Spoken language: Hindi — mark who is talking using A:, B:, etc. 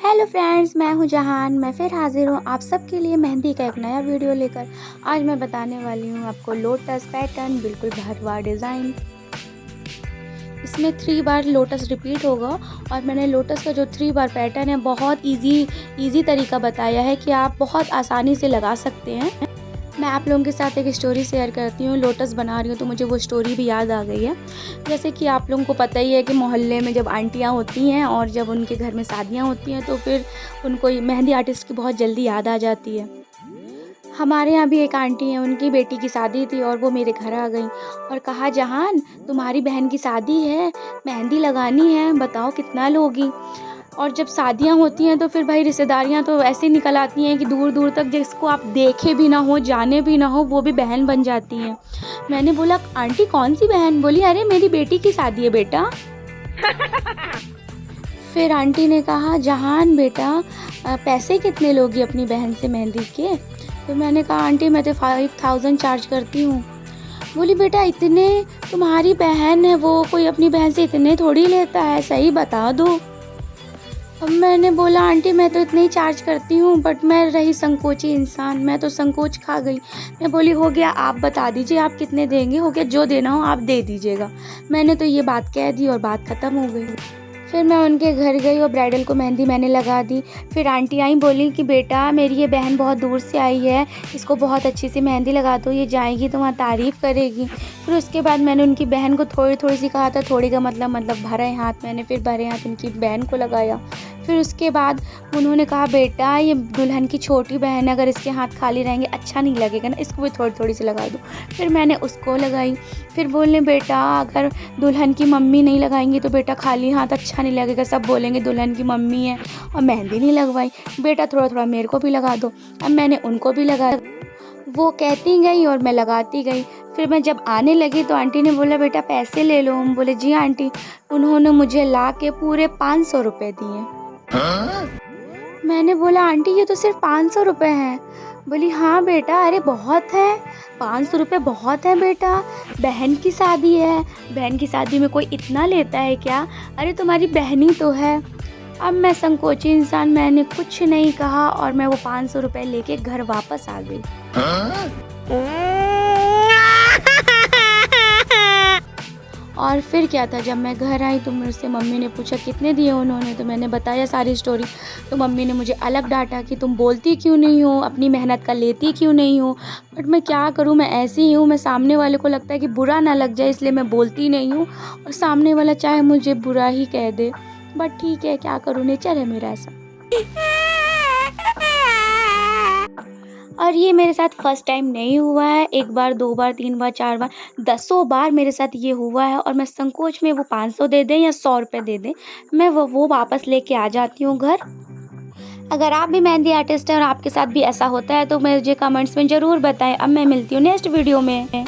A: हेलो फ्रेंड्स, मैं हूं जहान। मैं फिर हाज़िर हूं आप सबके लिए मेहंदी का एक नया वीडियो लेकर। आज मैं बताने वाली हूं आपको लोटस पैटर्न, बिल्कुल भरवा डिज़ाइन। इसमें 3 बार लोटस रिपीट होगा और मैंने लोटस का जो 3 बार पैटर्न है बहुत इजी तरीका बताया है कि आप बहुत आसानी से लगा सकते हैं। मैं आप लोगों के साथ एक स्टोरी शेयर करती हूँ। लोटस बना रही हूँ तो मुझे वो स्टोरी भी याद आ गई है। जैसे कि आप लोगों को पता ही है कि मोहल्ले में जब आंटियाँ होती हैं और जब उनके घर में शादियाँ होती हैं तो फिर उनको मेहंदी आर्टिस्ट की बहुत जल्दी याद आ जाती है। हमारे यहाँ भी एक आंटी हैं, उनकी बेटी की शादी थी और वो मेरे घर आ गई और कहा, जहान तुम्हारी बहन की शादी है, मेहंदी लगानी है, बताओ कितना लोगी। और जब शादियाँ होती हैं तो फिर भाई रिश्तेदारियाँ तो ऐसे निकल आती हैं कि दूर दूर तक, जिसको आप देखे भी ना हो, जाने भी ना हो, वो भी बहन बन जाती हैं। मैंने बोला, आंटी कौन सी बहन? बोली, अरे मेरी बेटी की शादी है बेटा। फिर आंटी ने कहा, जहान बेटा पैसे कितने लोगी अपनी बहन से मेहंदी के? तो मैंने कहा, आंटी मैं तो 5000 चार्ज करती हूँ। बोली, बेटा इतने? तुम्हारी बहन है, वो कोई अपनी बहन से इतने थोड़ी लेता है, सही बता दो। अब मैंने बोला, आंटी मैं तो इतने ही चार्ज करती हूँ, बट मैं रही संकोची इंसान, मैं तो संकोच खा गई। मैं बोली, हो गया, आप बता दीजिए आप कितने देंगे, हो गया, जो देना हो आप दे दीजिएगा। मैंने तो ये बात कह दी और बात ख़त्म हो गई। फिर मैं उनके घर गई और ब्राइडल को मेहंदी मैंने लगा दी। फिर आंटी आई, बोली कि बेटा मेरी ये बहन बहुत दूर से आई है, इसको बहुत अच्छी सी मेहंदी लगा दो, ये जाएगी तो वहाँ तारीफ़ करेगी। फिर उसके बाद मैंने उनकी बहन को थोड़ी थोड़ी सी कहा था, थोड़ी का मतलब भरे हाथ। मैंने फिर भरे हाथ उनकी बहन को लगाया। फिर उसके बाद उन्होंने कहा, बेटा ये दुल्हन की छोटी बहन है, अगर इसके हाथ खाली रहेंगे अच्छा नहीं लगेगा ना, इसको भी थोड़ी थोड़ी सी लगा दो। फिर मैंने उसको लगाई। फिर बोलने, बेटा अगर दुल्हन की मम्मी नहीं लगाएंगी तो बेटा खाली हाथ अच्छा नहीं लगेगा, सब बोलेंगे दुल्हन की मम्मी है और मेहंदी नहीं लगवाई, बेटा थोड़ा थोड़ा मेरे को भी लगा दो। अब मैंने उनको भी लगाया। वो कहती गई और मैं लगाती गई। फिर मैं जब आने लगी तो आंटी ने बोला, बेटा पैसे ले लो। हम बोले, जी आंटी। उन्होंने मुझे ला के पूरे 500 रुपये दिए। मैंने बोला, आंटी ये तो सिर्फ 500 रुपये हैं। बोली, हाँ बेटा, अरे बहुत है, 500 रुपये बहुत है बेटा, बहन की शादी है, बहन की शादी में कोई इतना लेता है क्या? अरे तुम्हारी बहनी तो है। अब मैं संकोची इंसान, मैंने कुछ नहीं कहा और मैं वो 500 रुपये लेके घर वापस आ गई। और फिर क्या था, जब मैं घर आई तो मुझसे मम्मी ने पूछा कितने दिए उन्होंने, तो मैंने बताया सारी स्टोरी। तो मम्मी ने मुझे अलग डांटा कि तुम बोलती क्यों नहीं हो, अपनी मेहनत का लेती क्यों नहीं हो। बट मैं क्या करूं, मैं ऐसी ही हूं, मैं सामने वाले को लगता है कि बुरा ना लग जाए इसलिए मैं बोलती नहीं हूं, और सामने वाला चाहे मुझे बुरा ही कह दे, बट ठीक है, क्या करूं, नेचर है मेरा ऐसा। और ये मेरे साथ फर्स्ट टाइम नहीं हुआ है, 1 बार, 2 बार, 3 बार, 4 बार, दसों बार मेरे साथ ये हुआ है। और मैं संकोच में वो 500 दे दें या 100 रुपये दे दें, मैं वो वापस लेके आ जाती हूँ घर। अगर आप भी मेहंदी आर्टिस्ट हैं और आपके साथ भी ऐसा होता है तो मुझे कमेंट्स में ज़रूर बताएं। अब मैं मिलती हूँ नेक्स्ट वीडियो में।